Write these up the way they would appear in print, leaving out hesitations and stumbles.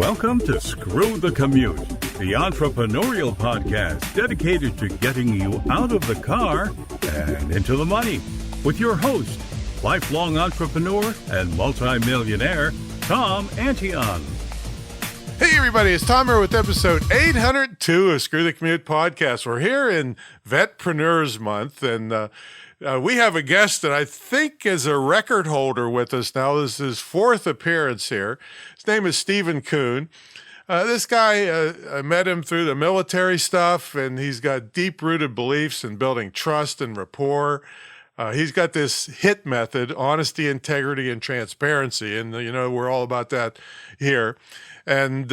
Welcome to Screw the Commute, the entrepreneurial podcast dedicated to getting you out of the car and into the money, with your host, lifelong entrepreneur and multimillionaire, Tom Antion. Hey everybody, it's Tom here with episode 802 of Screw the Commute podcast. We're here in Vetpreneurs Month, and we have a guest that I think is a record holder with us now. This is his fourth appearance here. His name is Steven Kuhn. This guy, I met him through the military stuff, and he's got deep-rooted beliefs in building trust and rapport. He's got this HIT method, honesty, integrity, and transparency, and you know we're all about that here. And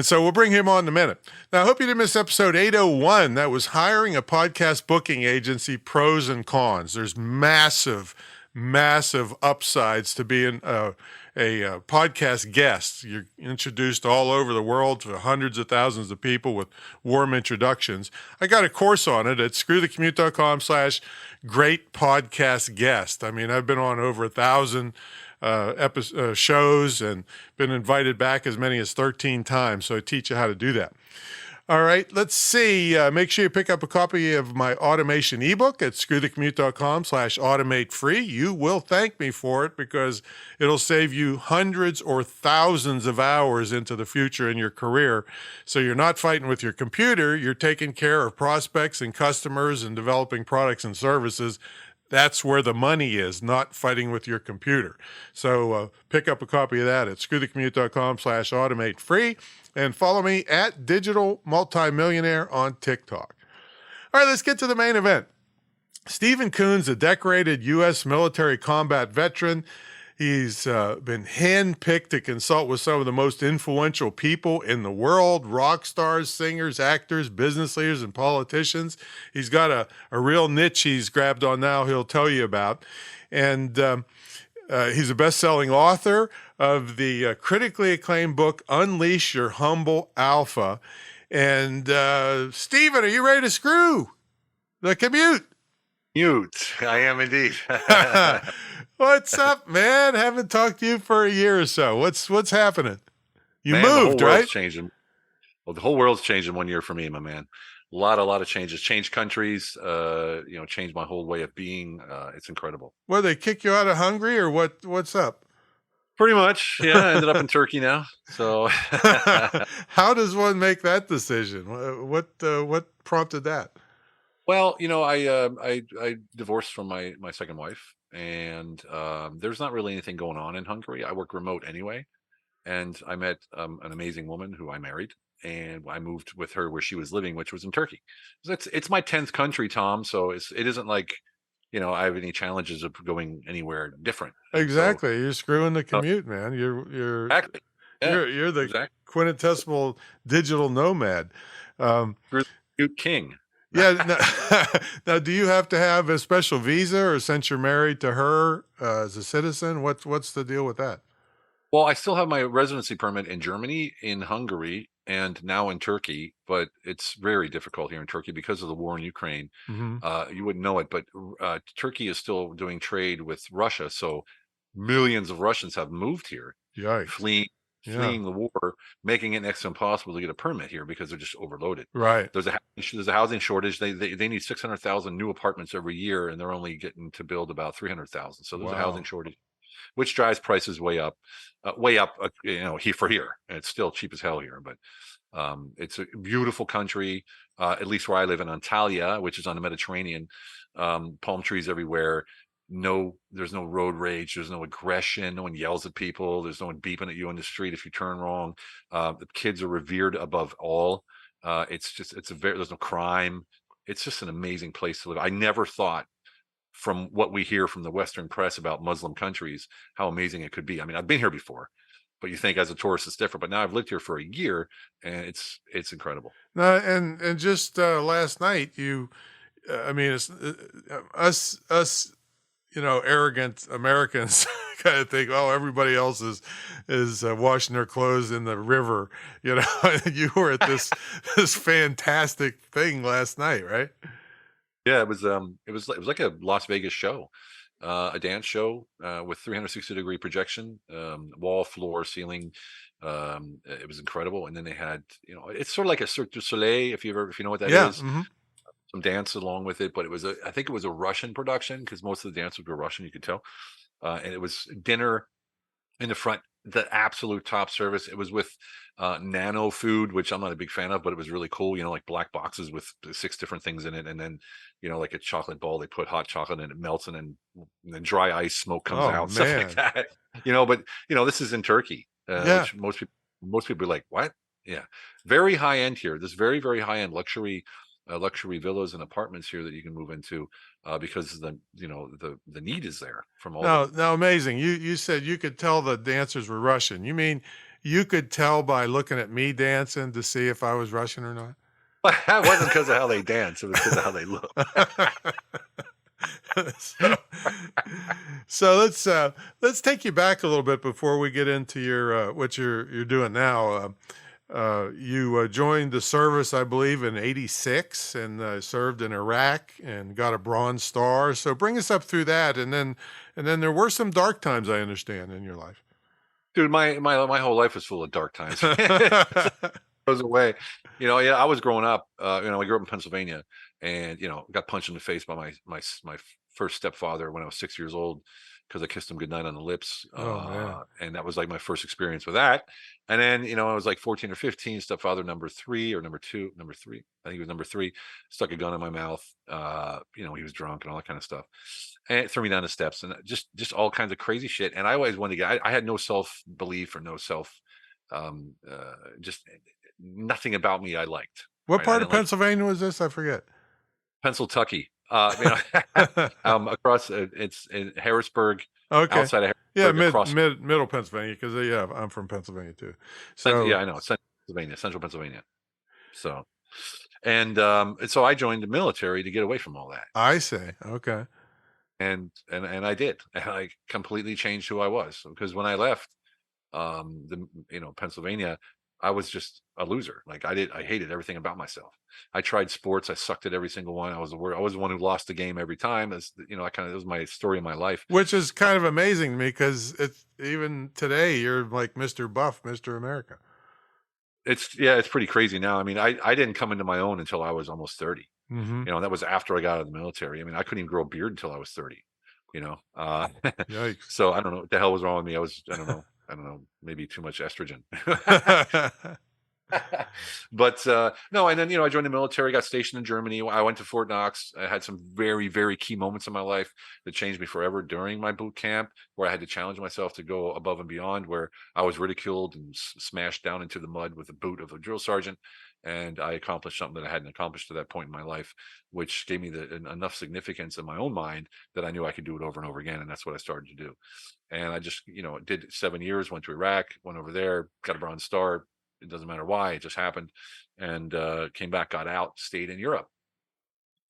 so we'll bring him on in a minute. Now, I hope you didn't miss episode 801. That was hiring a podcast booking agency, pros and cons. There's massive upsides to being a podcast guest. You're introduced all over the world to hundreds of thousands of people with warm introductions. I got a course on it at screwthecommute.com/great podcast guest. I mean, I've been on over 1,000 shows and been invited back as many as 13 times. So I teach you how to do that. All right, let's see. Make sure you pick up a copy of my automation ebook at screwthecommute.com/automate free. You will thank me for it because it'll save you hundreds or thousands of hours into the future in your career. So you're not fighting with your computer. You're taking care of prospects and customers and developing products and services. That's where the money is, not fighting with your computer. So pick up a copy of that at screwthecommute.com/automate free and follow me at Digital Multimillionaire on TikTok. All right, let's get to the main event. Steven Kuhn's a decorated U.S. military combat veteran. He's been handpicked to consult with some of the most influential people in the world, rock stars, singers, actors, business leaders, and politicians. He's got a real niche he's grabbed on now he'll tell you about. And he's a best-selling author of the critically acclaimed book, Unleash Your Humble Alpha. And Steven, are you ready to screw the commute? Mute. I am indeed. What's up, man? Haven't talked to you for a year or so. What's happening? You Man, moved, the whole right? world's changing. Well, the whole world's changed in 1 year for me, my man. A lot of changes. Changed countries. Changed my whole way of being. It's incredible. Well, they kick you out of Hungary, or what? What's up? Pretty much. Yeah. I ended up in Turkey now. So How does one make that decision? What prompted that? Well, I divorced from my second wife, and there's not really anything going on in Hungary. I work remote anyway, and I met an amazing woman who I married, and I moved with her where she was living, which was in Turkey. So it's my 10th country, Tom. So it isn't like I have any challenges of going anywhere different. Exactly, So, you're screwing the commute, man. You're exactly. Yeah, you're the exactly. quintessential digital nomad. Cute king. Yeah. Now, do you have to have a special visa, or since you're married to her as a citizen, what's the deal with that? Well, I still have my residency permit in Germany, in Hungary, and now in Turkey, but it's very difficult here in Turkey because of the war in Ukraine. Mm-hmm. You wouldn't know it, but Turkey is still doing trade with Russia, so millions of Russians have moved here, Yikes. fleeing Yeah. the war, making it next to impossible to get a permit here because they're just overloaded. Right. There's a housing shortage. They need 600,000 new apartments every year, and they're only getting to build about 300,000. So there's a Wow. housing shortage, which drives prices way up. Here. And it's still cheap as hell here, but it's a beautiful country. At least where I live in Antalya, which is on the Mediterranean. Palm trees everywhere. There's no road rage. There's no aggression. No one yells at people. There's no one beeping at you on the street if you turn wrong. The kids are revered above all. There's no crime. It's just an amazing place to live. I never thought, from what we hear from the Western press about Muslim countries, how amazing it could be. I mean, I've been here before, but you think as a tourist it's different. But now I've lived here for a year, and it's incredible. No, and just last night, it's us, arrogant Americans kind of think, oh, everybody else is washing their clothes in the river. You were at this fantastic thing last night, right? Yeah, it was like a Las Vegas show. A dance show with 360-degree projection, wall, floor, ceiling, It was incredible. And then they had, it's sort of like a Cirque du Soleil, if you know what that Yeah. is. Hmm. Some dance along with it, but I think it was a Russian production because most of the dancers were Russian, you could tell. And it was dinner in the front, the absolute top service. It was with nano food, which I'm not a big fan of, but it was really cool. Like black boxes with 6 different things in it, and then like a chocolate ball, they put hot chocolate and it melts, and then dry ice smoke comes Oh out, stuff like man. that. But this is in Turkey, Yeah. which most people are like, what? Yeah, very high end here. This very very high end luxury villas and apartments here that you can move into because the need is there from all the. Now, amazing. You said you could tell the dancers were Russian. You mean you could tell by looking at me dancing to see if I was Russian or not? It wasn't because of how they dance. It was because of how they look. so, let's take you back a little bit before we get into your what you're doing now. You joined the service, I believe, in '86, and served in Iraq and got a Bronze Star. So bring us up through that, and then there were some dark times, I understand, in your life. Dude, my whole life was full of dark times. Goes away. Yeah, I was growing up, I grew up in Pennsylvania, and, got punched in the face by my first stepfather when I was 6 years old because I kissed him goodnight on the lips. Oh man. And that was like my first experience with that. And then, I was like 14 or 15, stepfather number 3 or number 2, number 3. I think he was number 3, stuck a gun in my mouth. He was drunk and all that kind of stuff. And it threw me down the steps and just all kinds of crazy shit. And I always wanted to I had no self-belief or no just nothing about me I liked. What Right? I part of didn't like Pennsylvania was this? I forget. Pennsylvania. Across it's in Harrisburg, Okay. outside of Yeah, Harrisburg, across. middle Pennsylvania, because yeah, I'm from Pennsylvania too. So Yeah, I know, Central Pennsylvania. So, and so I joined the military to get away from all that, I say, okay. and I did, and I completely changed who I was because when I left, Pennsylvania, I was just a loser. Like I hated everything about myself. I tried sports. I sucked at every single one. I was the one who lost the game every time. It was my story of my life. Which is kind of amazing to me because it's even today you're like Mr. Buff, Mr. America. It's pretty crazy now. I mean, I didn't come into my own until I was almost 30. Mm-hmm. That was after I got out of the military. I mean, I couldn't even grow a beard until I was 30. Yikes. So I don't know what the hell was wrong with me. I don't know, maybe too much estrogen. But no, and then I joined the military, got stationed in Germany. I went to Fort Knox. I had some very, very key moments in my life that changed me forever during my boot camp, where I had to challenge myself to go above and beyond, where I was ridiculed and smashed down into the mud with the boot of a drill sergeant. And I accomplished something that I hadn't accomplished to that point in my life, which gave me enough significance in my own mind that I knew I could do it over and over again. And that's what I started to do. And I just, did 7 years, went to Iraq, went over there, got a Bronze Star. It doesn't matter why, it just happened. And came back, got out, stayed in Europe.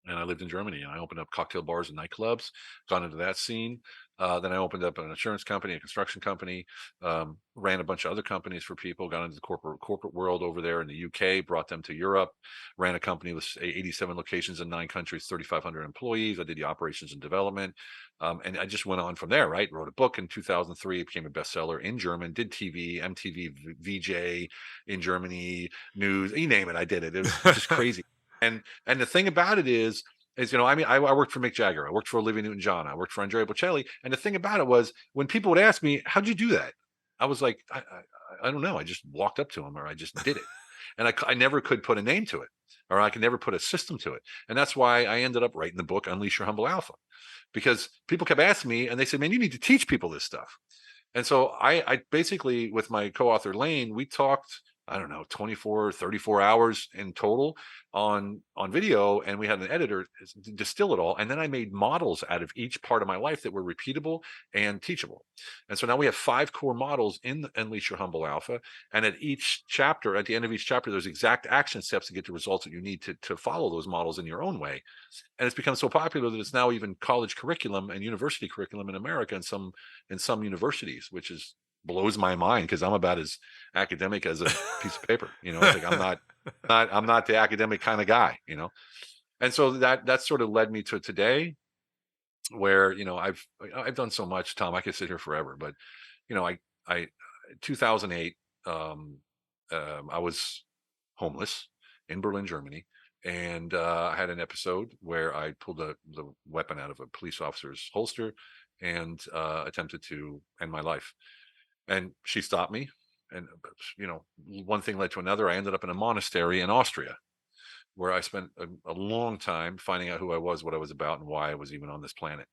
And I lived in Germany, and I opened up cocktail bars and nightclubs, got into that scene. Then I opened up an insurance company, a construction company, ran a bunch of other companies for people, got into the corporate world over there in the UK, brought them to Europe, ran a company with 87 locations in 9 countries, 3,500 employees. I did the operations and development. And I just went on from there, right? Wrote a book in 2003, it became a bestseller in German, did TV, MTV, VJ in Germany, news, you name it, I did it. It was just crazy. And the thing about it is I worked for Mick Jagger, I worked for Olivia Newton-John, I worked for Andrea Bocelli, and the thing about it was when people would ask me, "How'd you do that?" I was like, I don't know, I just walked up to them, or I just did it, and I never could put a name to it, or I could never put a system to it, and that's why I ended up writing the book Unleash Your Humble Alpha, because people kept asking me, and they said, "Man, you need to teach people this stuff." And so I basically, with my co-author Lane, we talked, I don't know, 24, 34 hours in total on video. And we had an editor distill it all. And then I made models out of each part of my life that were repeatable and teachable. And so now we have 5 core models in Unleash Your Humble Alpha. And at each chapter, at the end of each chapter, there's exact action steps to get the results that you need to follow those models in your own way. And it's become so popular that it's now even college curriculum and university curriculum in America in some universities, which blows my mind because I'm about as academic as a piece of paper. It's like I'm not the academic kind of guy. And so that sort of led me to today, where I've done so much, Tom. I could sit here forever, but I 2008, um, I was homeless in Berlin, Germany, and I had an episode where I pulled the weapon out of a police officer's holster and attempted to end my life. And she stopped me, and one thing led to another. I ended up in a monastery in Austria, where I spent a long time finding out who I was, what I was about, and why I was even on this planet.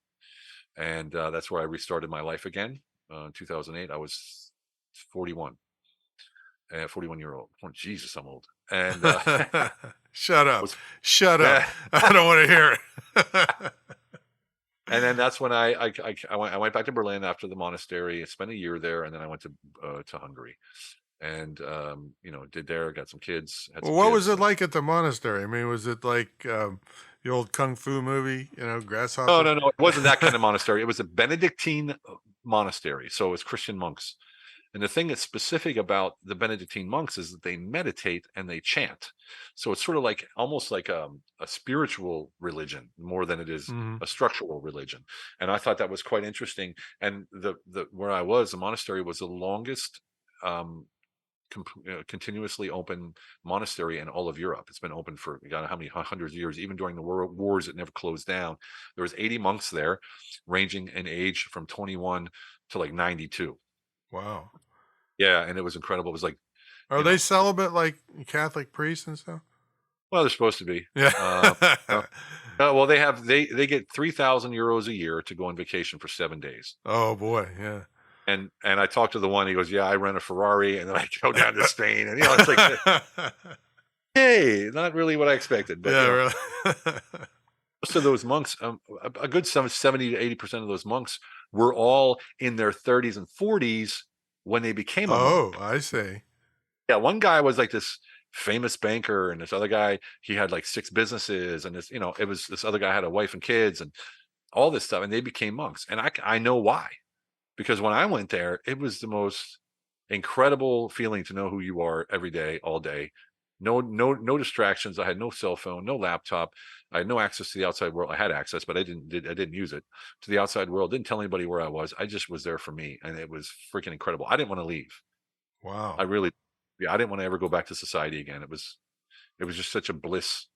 And that's where I restarted my life again. In 2008, I was 41, 41-year old. Oh, Jesus, I'm old. And Shut up. was Shut up. I don't want to hear it. and then that's when I went back to Berlin after the monastery. I spent a year there, and then I went to Hungary, and did there, got some kids, had Well, some what was kids. it like at the monastery? I mean, was it like the old kung fu movie, No, Grasshopper? no, no, it wasn't that kind of monastery. It was a Benedictine monastery, so it's Christian monks. And the thing that's specific about the Benedictine monks is that they meditate and they chant. So it's sort of like almost like a spiritual religion more than it is Hmm. a structural religion. And I thought that was quite interesting. And the where I was, the monastery was the longest um, continuously open monastery in all of Europe. It's been open for God how many hundreds of years. Even during the world wars, it never closed down. There was 80 monks there, ranging in age from 21 to like 92. Wow. Yeah, and it was incredible. It was like, Are you they know, celibate like Catholic priests and stuff? well, they're supposed to be. Yeah. Uh, well, they get 3,000 euros a year to go on vacation for 7 days. Oh boy, yeah. And I talked to the one. He goes, "Yeah, I rent a Ferrari, and then I go down to Spain." And it's like, hey, not really what I expected, but Yeah, really. most of those monks, a good 70 to 80% of those monks were all in their 30s and 40s when they became a monk. Oh, I see. Yeah, one guy was like this famous banker, and this other guy, he had like 6 businesses, and it was this other guy had a wife and kids, and all this stuff, and they became monks. And I know why, because when I went there, it was the most incredible feeling to know who you are every day, all day. No distractions. I had no cell phone, no laptop. I had no access to the outside world. I had access, but I didn't use it to the outside world. Didn't tell anybody where I was. I just was there for me, and it was freaking incredible. I didn't want to leave. I Wow. really, yeah, I didn't want to ever go back to society again. It was just such a bliss.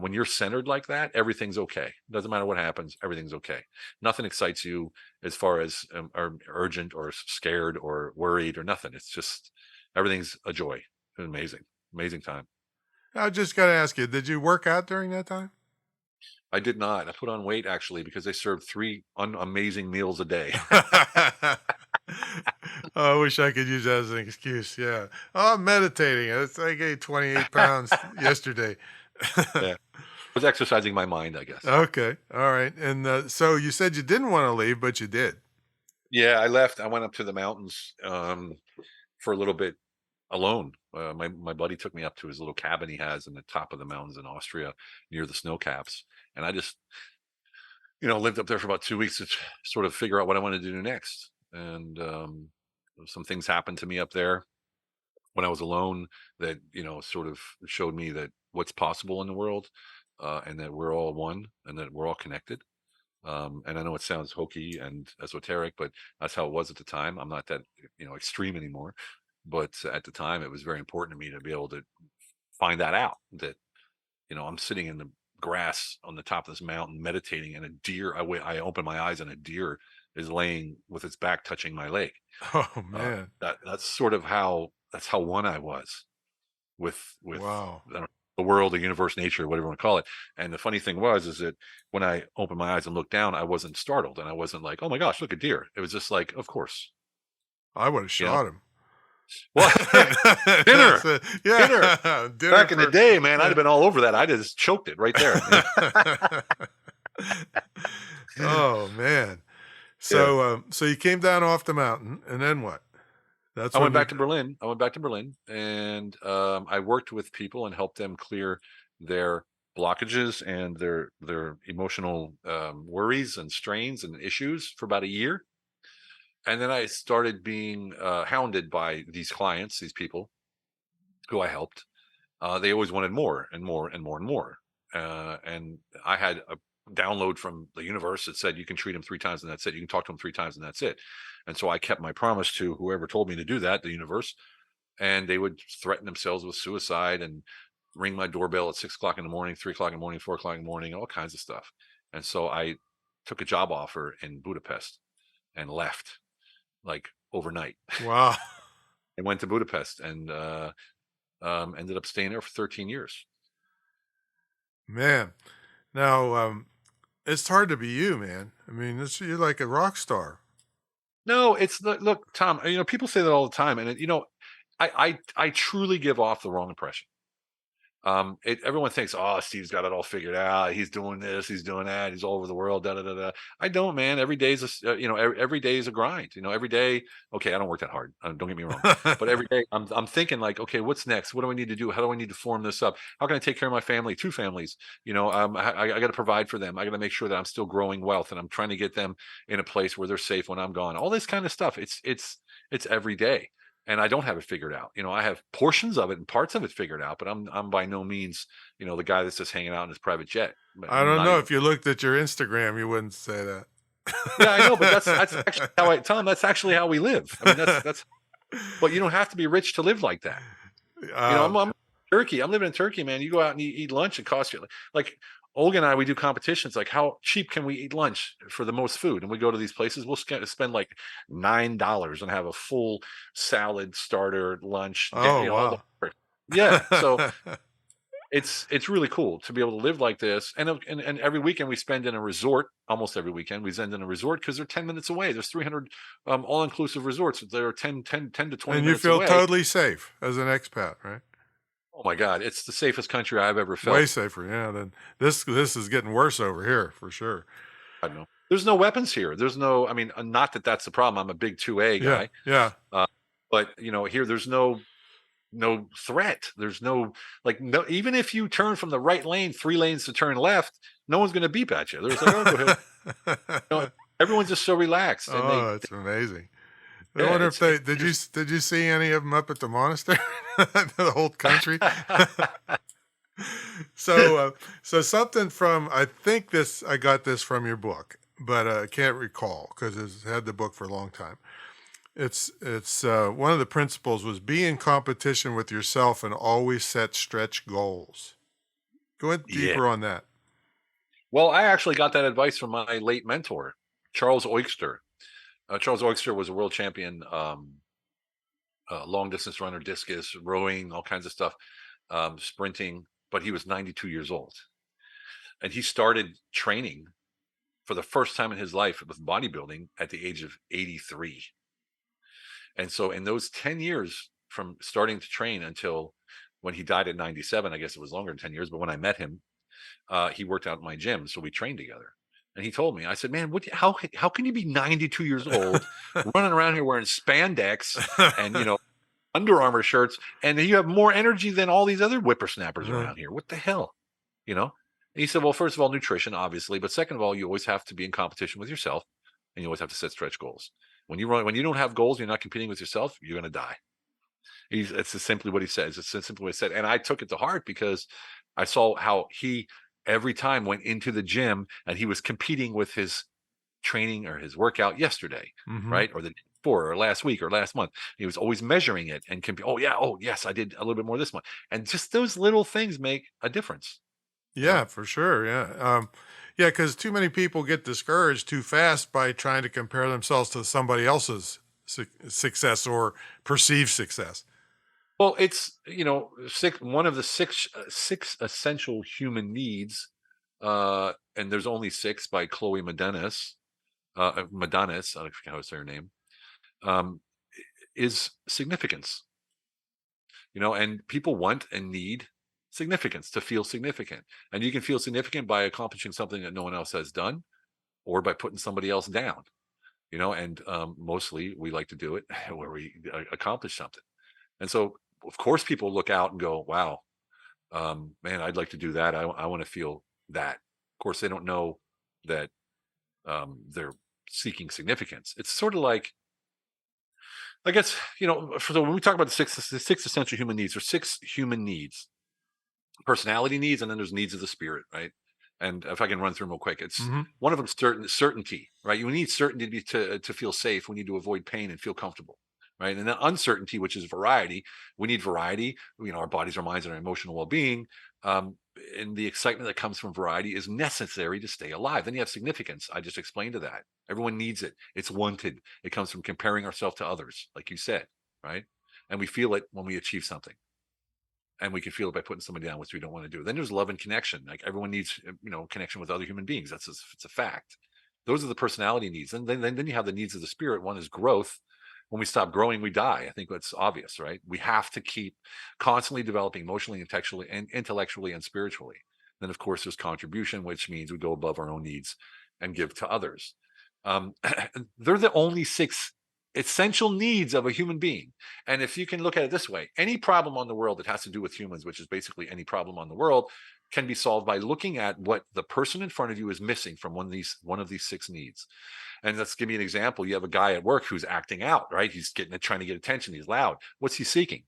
When you're centered like that, everything's okay. Doesn't matter what happens, everything's okay. Nothing excites you as far as are urgent or scared or worried or nothing. It's just everything's a joy. Amazing, amazing time. I just got to ask you, did you work out during that time? I did not. I put on weight actually because they served 3 amazing meals a day. Oh, I wish I could use that as an excuse. Yeah. Oh, I'm meditating. I gained 28 pounds yesterday. Yeah, I was exercising my mind, I guess. Okay. All right. And so you said you didn't want to leave, but you did. Yeah, I left. I went up to the mountains for a little bit alone. My buddy took me up to his little cabin he has in the top of the mountains in Austria near the snow caps, and I just lived up there for about 2 weeks to sort of figure out what I wanted to do next. And some things happened to me up there when I was alone that sort of showed me that what's possible in the world, and that we're all one, and that we're all connected. And I know it sounds hokey and esoteric, but that's how it was at the time. I'm not that extreme anymore, but at the time, it was very important to me to be able to find that out. That I'm sitting in the grass on the top of this mountain meditating, and a deer. I open my eyes, and a deer is laying with its back touching my leg. Oh, man. That's sort of how one I was with Wow. I don't know, the world, the universe, nature, whatever you want to call it. And the funny thing was, is that when I opened my eyes and looked down, I wasn't startled, and I wasn't like, "Oh my gosh, look, a deer." It was just like, of course, I would have you know. shot him. Well, dinner, That's it. dinner. Yeah. Dinner Back in the for. day, man, I'd have been all over that. I just choked it right there. Oh, man. Yeah. So you came down off the mountain, and then what? That's I when went back to Berlin. I went back to Berlin, and I worked with people and helped them clear their blockages and their emotional worries and strains and issues for about a year. And then I started being hounded by these clients, these people who I helped. They always wanted more and more and more and more. And I had a download from the universe that said, you can treat them 3 times and that's it. You can talk to them 3 times and that's it. And so I kept my promise to whoever told me to do that, the universe. and they would threaten themselves with suicide and ring my doorbell at 6 o'clock in the morning, 3 o'clock in the morning, 4 o'clock in the morning, all kinds of stuff. And so I took a job offer in Budapest and left like overnight. Wow. I went to Budapest and ended up staying there for 13 years. Man. Now, it's hard to be you, man. I mean, you're like a rock star. No, look, Tom, people say that all the time. And, I truly give off the wrong impression. Everyone thinks, oh, Steve's got it all figured out. He's doing this, he's doing that, he's all over the world. Da da da da. I don't, man. Every day is every day is a grind. Every day. Okay, I don't work that hard. Don't get me wrong. But every day, I'm thinking like, okay, what's next? What do I need to do? How do I need to form this up? How can I take care of my family? 2 families. I got to provide for them. I got to make sure that I'm still growing wealth, and I'm trying to get them in a place where they're safe when I'm gone. All this kind of stuff. It's every day. And I don't have it figured out. I have portions of it and parts of it figured out, but I'm by no means, the guy that's just hanging out in his private jet. I don't know. If you looked at your Instagram, you wouldn't say that. Yeah, I know, but that's actually how Tom, that's actually how we live. I mean, that's but you don't have to be rich to live like that. I'm in Turkey. I'm living in Turkey, man. You go out and eat lunch, it costs you like Olga and I, we do competitions like how cheap can we eat lunch for the most food, and we go to these places. We'll spend like $9 and have a full salad, starter, lunch. Wow. Yeah, so it's really cool to be able to live like this. And every weekend we spend in a resort. Almost every weekend we spend in a resort because they're 10 minutes away. There's 300 all-inclusive resorts. They're 10 to 20 and minutes away. And you feel totally safe as an expat, right? Oh my God, it's the safest country I've ever felt. Way safer, yeah. Then this is getting worse over here for sure. I know. There's no weapons here. There's no. I mean, not that that's the problem. I'm a big 2A guy. Yeah. But here there's no threat. There's no. Even if you turn from the right lane 3 lanes to turn left, no one's going to beep at you. There's like, oh, go ahead. Everyone's just so relaxed. And it's amazing. I wonder if did you see any of them up at the monastery? The whole country. So something from I got this from your book, but I can't recall because I've had the book for a long time. It's one of the principles was be in competition with yourself and always set stretch goals. Go deeper on that. Well, I actually got that advice from my late mentor, Charles Oyster. Charles Oyster was a world champion, long distance runner, discus, rowing, all kinds of stuff, sprinting, but he was 92 years old. And he started training for the first time in his life with bodybuilding at the age of 83. And so in those 10 years from starting to train until when he died at 97, I guess it was longer than 10 years, but when I met him, he worked out in my gym. So we trained together. And he told me, I said, man, how can you be 92 years old running around here wearing spandex and, Under Armour shirts, and you have more energy than all these other whippersnappers around here? What the hell? And he said, well, first of all, nutrition, obviously. But second of all, you always have to be in competition with yourself, and you always have to set stretch goals. When you don't have goals, you're not competing with yourself, you're going to die. It's just simply what he says. It's simply what he said. And I took it to heart because I saw how he every time went into the gym and he was competing with his training or his workout yesterday, right? Or the day before, or last week, or last month. He was always measuring it and yes, I did a little bit more this month. And just those little things make a difference. Yeah, for sure. Yeah. Because too many people get discouraged too fast by trying to compare themselves to somebody else's success or perceived success. Well, it's one of the six essential human needs, and there's only 6 by Chloe Modanis. I forget how to say her name. Is significance. And people want and need significance to feel significant, and you can feel significant by accomplishing something that no one else has done, or by putting somebody else down. And mostly we like to do it where we accomplish something. And so, of course, people look out and go, wow, man, I'd like to do that. I want to feel that. Of course, they don't know that they're seeking significance. It's sort of like, I guess, so when we talk about the six essential human needs, there's 6 human needs, personality needs, and then there's needs of the spirit, right? And if I can run through them real quick, it's one of them, certainty, right? You need certainty to feel safe. We need to avoid pain and feel comfortable. right? And then uncertainty, which is variety. We need variety, our bodies, our minds, and our emotional well-being. And the excitement that comes from variety is necessary to stay alive. Then you have significance. I just explained to that. Everyone needs it. It's wanted. It comes from comparing ourselves to others, like you said, right? And we feel it when we achieve something. And we can feel it by putting somebody down, which we don't want to do. Then there's love and connection. Like everyone needs, connection with other human beings. It's a fact. Those are the personality needs. And then you have the needs of the spirit. One is growth. When we stop growing, we die. I think that's obvious, right? We have to keep constantly developing emotionally, intellectually, and spiritually. Then, of course, there's contribution, which means we go above our own needs and give to others. They're the only 6 essential needs of a human being. And if you can look at it this way, any problem on the world that has to do with humans, which is basically any problem on the world, can be solved by looking at what the person in front of you is missing from one of these 6 needs. And let's give me an example. You have a guy at work who's acting out, right? He's trying to get attention. He's loud. What's he seeking?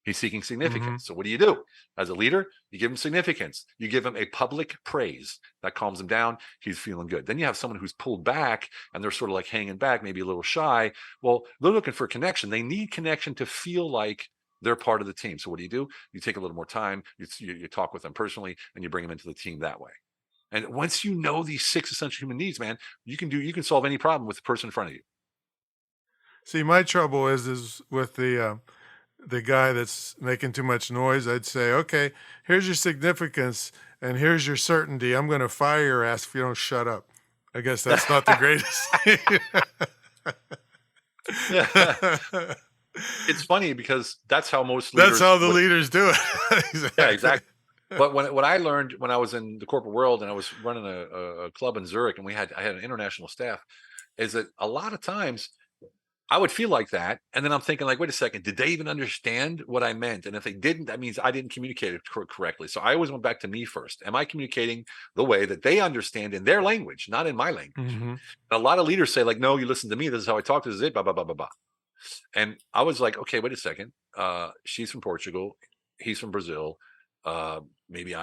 He's seeking significance. So what do? As a leader, you give him significance. You give him a public praise that calms him down. He's feeling good. Then you have someone who's pulled back and they're sort of like hanging back, maybe a little shy. Well, they're looking for connection. They need connection to feel like they're part of the team. So what do? You take a little more time. You talk with them personally and you bring them into the team that way. And once you know these 6 essential human needs, man, you can solve any problem with the person in front of you. See, my trouble is with the guy that's making too much noise. I'd say, okay, here's your significance and here's your certainty. I'm going to fire your ass if you don't shut up. I guess that's not the greatest. It's funny because that's how most leaders. That's how the leaders do it. Exactly. Yeah, exactly. But what I learned when I was in the corporate world and I was running a club in Zurich and I had an international staff, is that a lot of times I would feel like that. And then I'm thinking like, wait a second, did they even understand what I meant? And if they didn't, that means I didn't communicate it correctly. So I always went back to me first. Am I communicating the way that they understand in their language, not in my language? Mm-hmm. A lot of leaders say like, no, you listen to me. This is how I talk. This is it, blah, blah, blah, blah, blah. And I was like, okay, wait a second. She's from Portugal. He's from Brazil. Maybe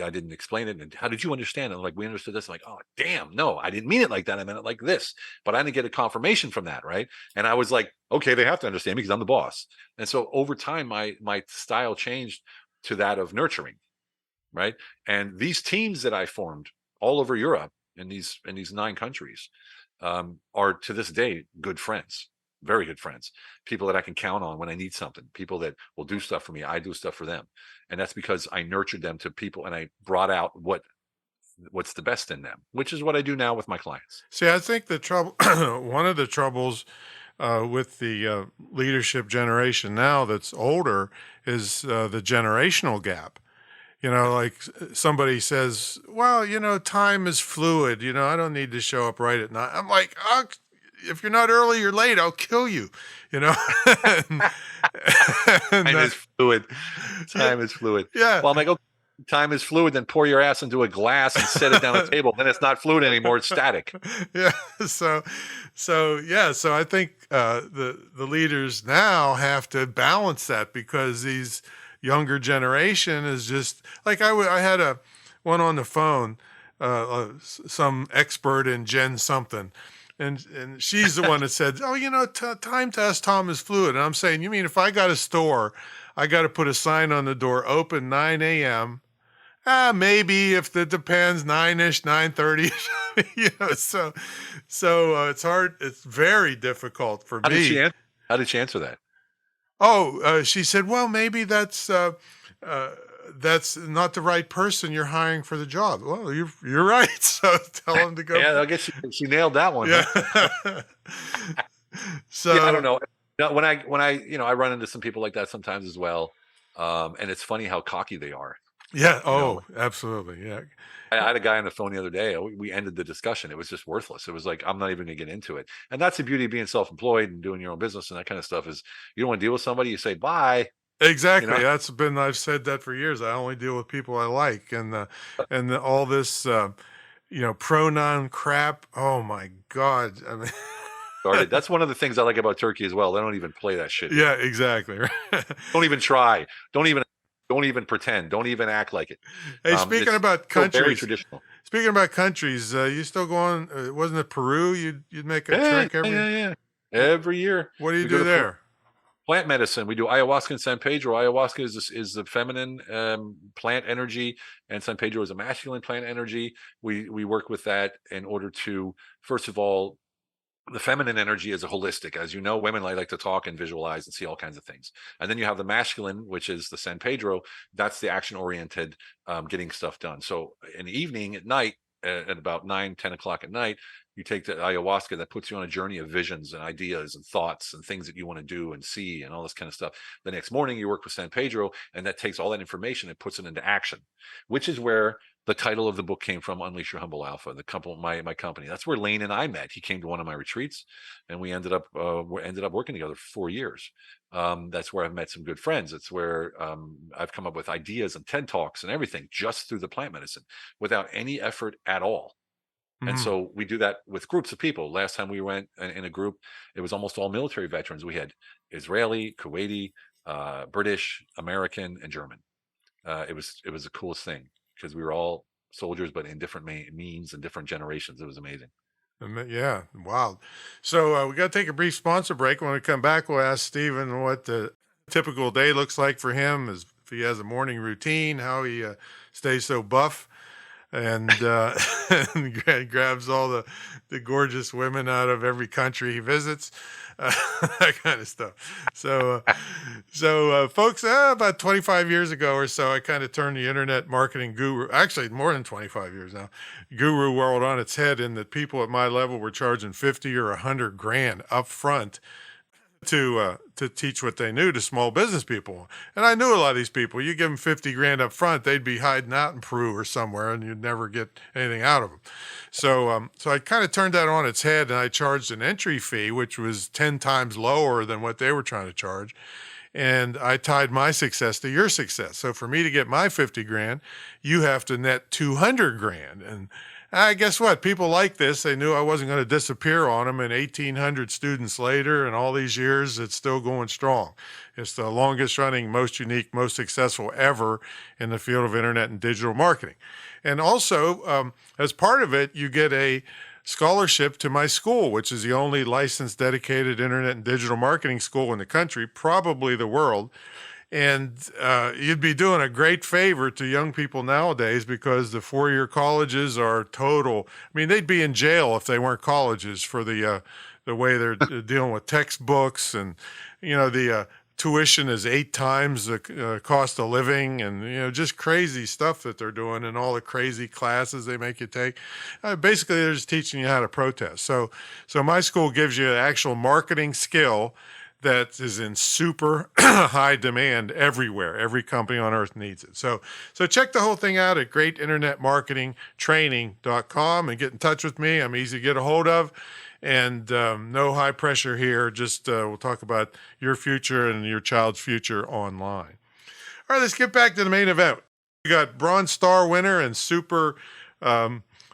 I didn't explain it. And how did you understand it? I'm like, we understood this. I'm like, oh, damn, no, I didn't mean it like that. I meant it like this, but I didn't get a confirmation from that. Right. And I was like, okay, they have to understand me because I'm the boss. And so over time, my style changed to that of nurturing. Right. And these teams that I formed all over Europe in these 9 countries are to this day good friends. Very good friends, people that I can count on when I need something, people that will do stuff for me. I do stuff for them. And that's because I nurtured them to people and I brought out what's the best in them, which is what I do now with my clients. See, I think the trouble, one of the troubles with the leadership generation now that's older is the generational gap. Like somebody says, well, time is fluid. I don't need to show up right at night. I'm like, if you're not early, you're late. I'll kill you. Time is fluid. Time is fluid. Yeah. Well, I'm like, okay, time is fluid. Then pour your ass into a glass and set it down on a table. Then it's not fluid anymore. It's static. Yeah. So I think the leaders now have to balance that because these younger generation is just like I had one on the phone, some expert in Gen something. And she's the one that said, time to ask Tom is fluid. And I'm saying, you mean if I got a store, I got to put a sign on the door, open 9 a.m. Maybe if it depends, 9-ish, 9:30. So it's hard. It's very difficult for me. How did she answer that? She said, well, maybe that's not the right person you're hiring for the job. Well, you're right. So tell them to go. Yeah, I guess she nailed that one. Yeah. Huh? So yeah, I don't know. When I run into some people like that sometimes as well, and it's funny how cocky they are. Yeah. Absolutely. Yeah. I had a guy on the phone the other day. We ended the discussion. It was just worthless. It was like, I'm not even going to get into it. And that's the beauty of being self-employed and doing your own business and that kind of stuff is you don't want to deal with somebody. You say, bye. Exactly. I've said that for years. I only deal with people I like and all this, pronoun crap. Oh my God. I mean, that's one of the things I like about Turkey as well. They don't even play that shit. Yeah, exactly. Don't even try. Don't even pretend. Don't even act like it. Hey, speaking about countries, very traditional. Speaking about countries, you still going? Wasn't it Peru? You'd make a trek every every year. What do you do there? Plant medicine. We do ayahuasca and San Pedro. Ayahuasca is the feminine plant energy, and San Pedro is a masculine plant energy. We work with that in order to, first of all, the feminine energy is a holistic. As you know, women like to talk and visualize and see all kinds of things. And then you have the masculine, which is the San Pedro. That's the action oriented, getting stuff done. So in the evening, at night, at about 9, 10 o'clock at night, you take the ayahuasca that puts you on a journey of visions and ideas and thoughts and things that you want to do and see and all this kind of stuff. The next morning, you work with San Pedro, and that takes all that information and puts it into action, which is where the title of the book came from, Unleash Your Humble Alpha, the couple, my company. That's where Lane and I met. He came to one of my retreats, and we ended up working together for 4 years. That's where I've met some good friends. It's where I've come up with ideas and TED Talks and everything just through the plant medicine without any effort at all. And so we do that with groups of people. Last time we went in a group, it was almost all military veterans. We had Israeli, Kuwaiti, British, American, and German. It was the coolest thing because we were all soldiers, but in different means and different generations. It was amazing. Yeah, wow. So we got to take a brief sponsor break. When we come back, we'll ask Steven what the typical day looks like for him, if he has a morning routine, how he stays so buff, and, and grabs all the gorgeous women out of every country he visits, that kind of stuff. So, folks, about 25 years ago or so, I kind of turned the internet marketing guru, actually more than 25 years now, guru world on its head, in that people at my level were charging 50 or 100 grand up front to teach what they knew to small business people. And I knew a lot of these people. You give them 50 grand up front, they'd be hiding out in Peru or somewhere, and you'd never get anything out of them. So I kind of turned that on its head, and I charged an entry fee, which was 10 times lower than what they were trying to charge. And I tied my success to your success. So for me to get my 50 grand, you have to net 200 grand. And guess what? People like this. They knew I wasn't going to disappear on them. And 1,800 students later, and all these years, it's still going strong. It's the longest running, most unique, most successful ever in the field of internet and digital marketing. And also, as part of it, you get a scholarship to my school, which is the only licensed, dedicated internet and digital marketing school in the country, probably the world. And you'd be doing a great favor to young people nowadays, because the four-year colleges are total. I mean, they'd be in jail if they weren't colleges for the way they're dealing with textbooks, and the tuition is 8 times the cost of living, and just crazy stuff that they're doing, and all the crazy classes they make you take. Basically, they're just teaching you how to protest. So my school gives you an actual marketing skill that is in super high demand everywhere. Every company on earth needs it. So check the whole thing out at greatinternetmarketingtraining.com and get in touch with me. I'm easy to get a hold of, and no high pressure here. Just we'll talk about your future and your child's future online. All right, let's get back to the main event. We got Bronze Star winner and super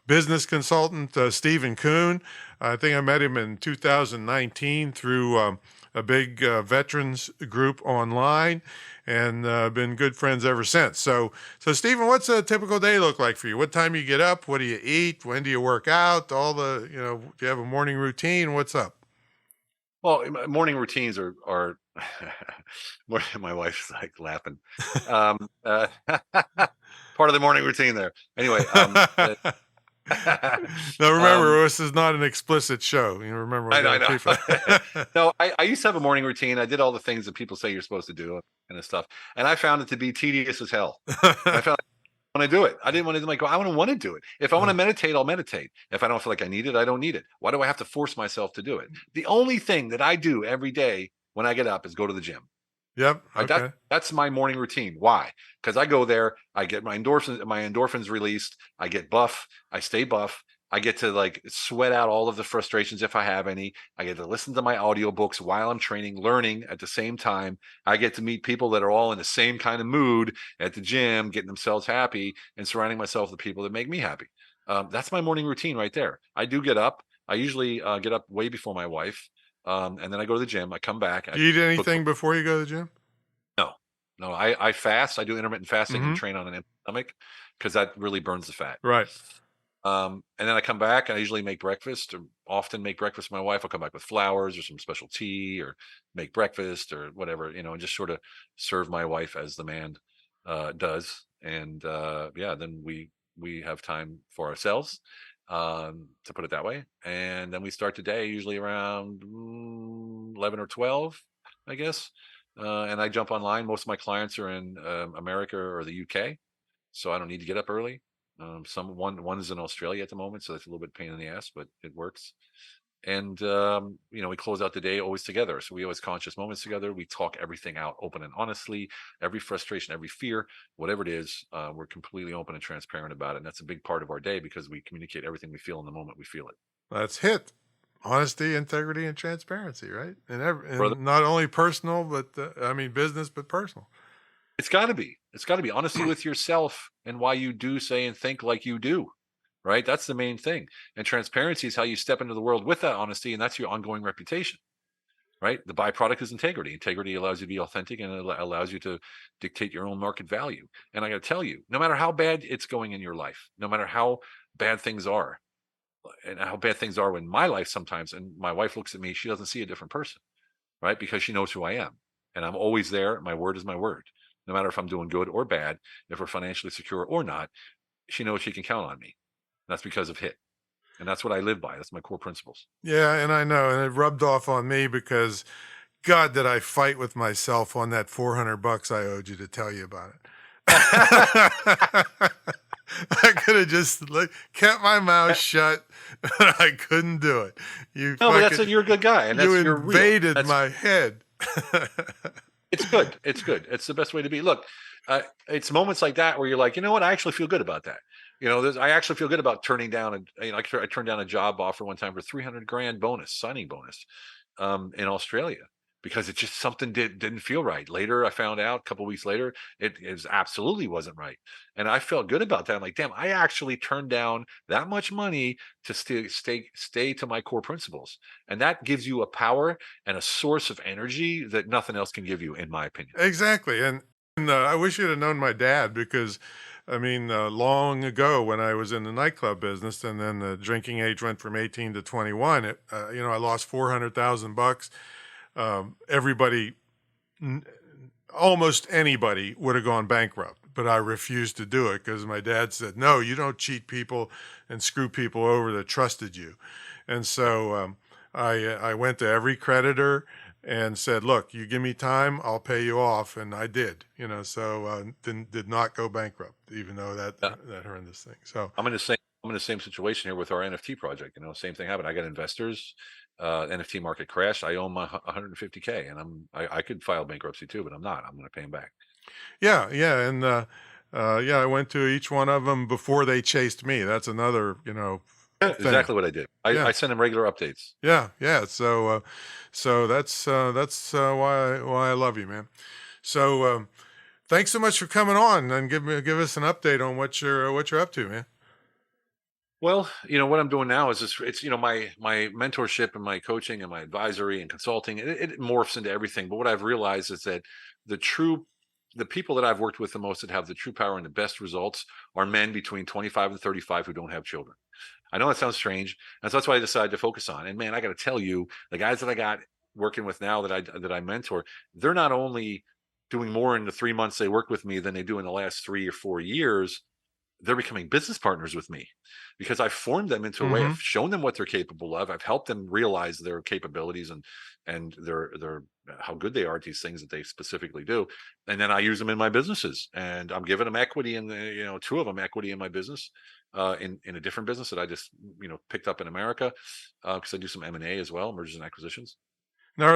business consultant Steven Kuhn. I think I met him in 2019 through a big veterans group online, and been good friends ever since. So Steven, what's a typical day look like for you? What time you get up? What do you eat? When do you work out? Do you have a morning routine? What's up? Well, morning routines are my wife's like laughing. Part of the morning routine there. Anyway, Now remember, this is not an explicit show. You remember? I know. No, I used to have a morning routine. I did all the things that people say you're supposed to do and stuff, and I found it to be tedious as hell. I found I want to do it. I didn't want to I don't want to do it. If I want to meditate, I'll meditate. If I don't feel like I need it, I don't need it. Why do I have to force myself to do it? The only thing that I do every day when I get up is go to the gym. Yep. Okay. That's my morning routine. Why? Because I go there, I get my endorphins released, I get buff, I stay buff, I get to like sweat out all of the frustrations if I have any. I get to listen to my audiobooks while I'm training, learning at the same time. I get to meet people that are all in the same kind of mood at the gym, getting themselves happy, and surrounding myself with people that make me happy. That's my morning routine right there. I do get up. I usually get up way before my wife. And then I go to the gym. I come back. Do you eat anything before you go to the gym? No, I fast. I do intermittent fasting and train on an empty stomach because that really burns the fat. Right. And then I come back and I usually make breakfast, or often make breakfast with my wife. I'll come back with flowers or some special tea, or make breakfast or whatever, and just sort of serve my wife as the man does. And yeah, then we have time for ourselves, to put it that way. And then we start the day usually around 11 or 12, I guess. And I jump online. Most of my clients are in America or the UK, so I don't need to get up early. One is in Australia at the moment, so that's a little bit pain in the ass, but it works. And we close out the day always together. So we always conscious moments together. We talk everything out, open and honestly, every frustration, every fear, whatever it is. We're completely open and transparent about it, and that's a big part of our day because we communicate everything we feel in the moment we feel it. That's HIT. Honesty, integrity, and transparency, right? Brother, And not only personal, but business, but personal. it's got to be. It's got to be honesty with yourself and why you do say and think like you do. Right? That's the main thing. And transparency is how you step into the world with that honesty, and that's your ongoing reputation. Right? The byproduct is integrity. Integrity allows you to be authentic, and it allows you to dictate your own market value. And I got to tell you, no matter how bad it's going in your life, no matter how bad things are, and how bad things are in my life sometimes, and my wife looks at me, she doesn't see a different person, right? Because she knows who I am. And I'm always there. My word is my word. No matter if I'm doing good or bad, if we're financially secure or not, she knows she can count on me. That's because of HIT. And that's what I live by. That's my core principles. Yeah, and I know, and it rubbed off on me because, God, did I fight with myself on that $400 I owed you to tell you about it. I could have just kept my mouth shut. I couldn't do it. You're a good guy, and you you're invaded real. my head. It's good. It's good. It's the best way to be. Look, it's moments like that where you're like, you know what? I actually feel good about that. I actually feel good about turning down I turned down a job offer one time for 300 grand signing bonus, in Australia, because it just something didn't feel right. Later, I found out a couple weeks later, it absolutely wasn't right. And I felt good about that. I'm like, damn, I actually turned down that much money to stay to my core principles. And that gives you a power and a source of energy that nothing else can give you, in my opinion. Exactly. And I wish you'd have known my dad because, long ago when I was in the nightclub business and then the drinking age went from 18 to 21, I lost $400,000. Everybody, almost anybody would have gone bankrupt, but I refused to do it because my dad said, no, you don't cheat people and screw people over that trusted you. And so I went to every creditor and said, look, you give me time, I'll pay you off. And I did, so did not go bankrupt, even though that horrendous thing. So I'm in the same situation here with our NFT project. Same thing happened. I got investors, NFT market crashed. I owe my 150K, and I could file bankruptcy too, but I'm not. I'm going to pay them back. Yeah. And I went to each one of them before they chased me. That's another, thing. Exactly what I did. I send them regular updates. Yeah. So that's why I love you, man. So thanks so much for coming on and give us an update on what you're up to, man. Well, what I'm doing now is it's my mentorship and my coaching and my advisory and consulting. It morphs into everything. But what I've realized is that the people that I've worked with the most that have the true power and the best results are men between 25 and 35 who don't have children. I know that sounds strange, and so that's what I decided to focus on. And man, I got to tell you, the guys that I got working with now that I mentor, they're not only doing more in the 3 months they work with me than they do in the last 3 or 4 years. They're becoming business partners with me because I've formed them into a way. I've shown them what they're capable of. I've helped them realize their capabilities and their how good they are at these things that they specifically do. And then I use them in my businesses, and I'm giving them equity in the, two of them equity in my business, in a different business that I just, picked up in America. Cause I do some M&A as well, mergers and acquisitions. Now,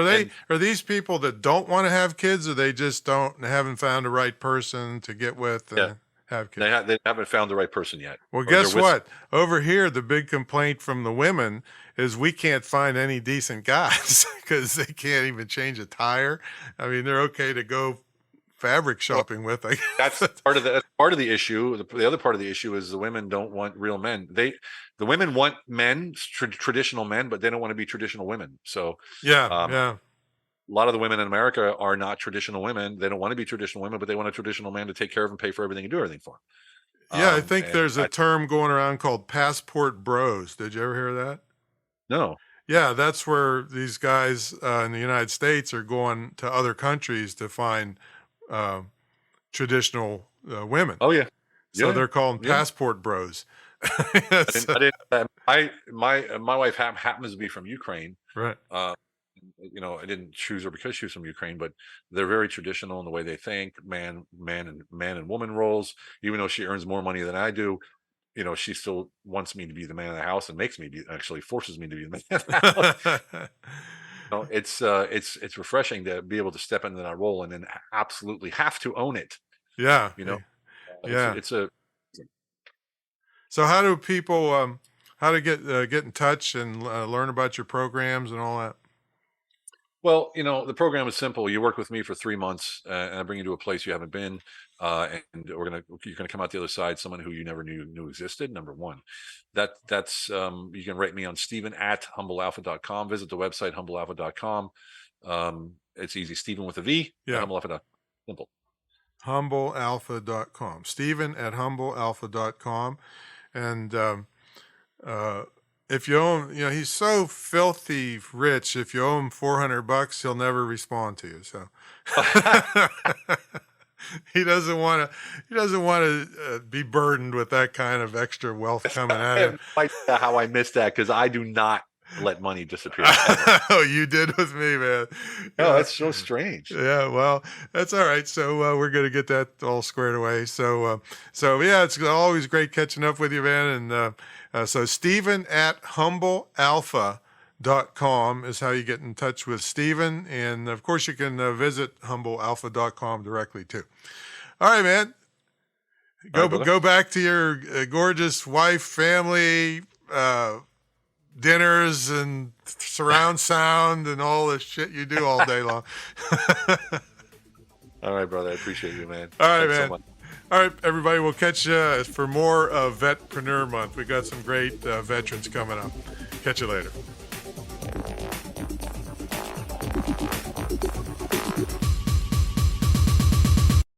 are these people that don't want to have kids, or they just haven't found the right person to get with? Yeah. Have kids. They haven't found the right person yet. Well, guess what? Over here, the big complaint from the women is we can't find any decent guys because they can't even change a tire. They're okay to go fabric shopping with. That's part of the issue. The other part of the issue is the women don't want real men. The women want men, traditional men, but they don't want to be traditional women. So yeah. A lot of the women in America are not traditional women. They don't want to be traditional women, but they want a traditional man to take care of and pay for everything and do everything for them. Yeah, I think And there's a term going around called passport bros. Did you ever hear that? no, Yeah, that's where these guys in the United States are going to other countries to find uh, traditional women. oh yeah, So yeah, they're called yeah. passport bros. I Yes. didn't. I didn't. My wife happens to be from Ukraine. Right. Uh, I didn't choose her because she was from Ukraine, but they're very traditional in the way they think, man and woman roles. Even though she earns more money than I do, she still wants me to be the man of the house and actually forces me to be the man of the house. It's refreshing to be able to step into that role and then absolutely have to own it. Yeah. You know, Yeah. it's a So how do people how to get in touch and learn about your programs and all that? Well, the program is simple. You work with me for 3 months, and I bring you to a place you haven't been, and you're gonna come out the other side someone who you never knew existed. Number one, you can write me on Steven at humblealpha.com. Visit the website humblealpha.com. It's easy. Steven with a V at Yeah. humblealpha.com. Simple. Humblealpha.com. Steven at humblealpha.com. And uh, if you owe him, he's so filthy rich. If you owe him $400, he'll never respond to you. So he doesn't want to. He doesn't want to be burdened with that kind of extra wealth coming at him. How I missed that because I do not let money disappear. Oh, you did with me, man. No, that's so strange. Yeah, well, that's all right. So we're going to get that all squared away. So yeah, it's always great catching up with you, man. And so Steven at humblealpha.com is how you get in touch with Steven. And of course, you can visit humblealpha.com directly too. All right, man. Go back to your gorgeous wife, family, dinners and surround sound and all the shit you do all day long. All right, brother. I appreciate you, man. All right, Thanks so man. much. All right, everybody. We'll catch you for more of Vetpreneur Month. We got some great veterans coming up. Catch you later.